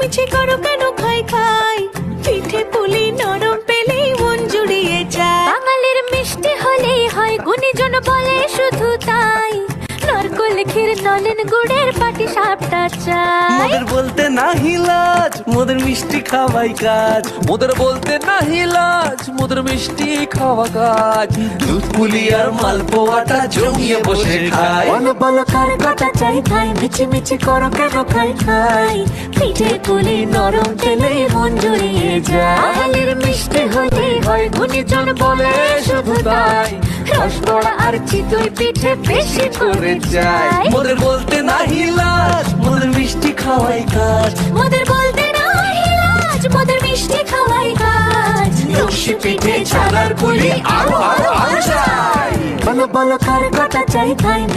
মিছি করো কেন খাই খাই, পিঠে পুলি নরম পেলেই মন জুড়িয়ে যায়। বাঙালির মিষ্টি হলেই হয়, গুণীজন বলে শুধু তাই, নারকোল ক্ষীর নলেন গুড়ের পাটি সাপটা চাই। মোদের বলতে নাহি লাজ, মোদের মিষ্টি খাওয়াই কাজ। মোদের বলতে নাহি লাজ, মোদের মিষ্টি খাওয়া কাজ। দুধ পুলি আর মালপোয়াটা জমিয়ে বসে খায়। বলো বলো কার কটা চাই খাই, মিছি মিছি করো কেন খাই খাই, পিঠে পুলি নরম পেলেই মন জুড়িয়ে যায়। বাঙালির মিষ্টি হলেই হয়, গুণীজন বলে শুধু তাই, রসগোল্লা আর চিতই পিঠে বেশি করে যায়। মোদের বলতে নাহি লাজ, মোদের মিষ্টি খাওয়াই কাজ। মোদের বলতে নাহি লাজ, মোদের মিষ্টি খাওয়াই কাজ। লস্যি পিঠে ছানার পুলি আরো আরো আরো চাই। বলো বলো কার কটা চাই খাই।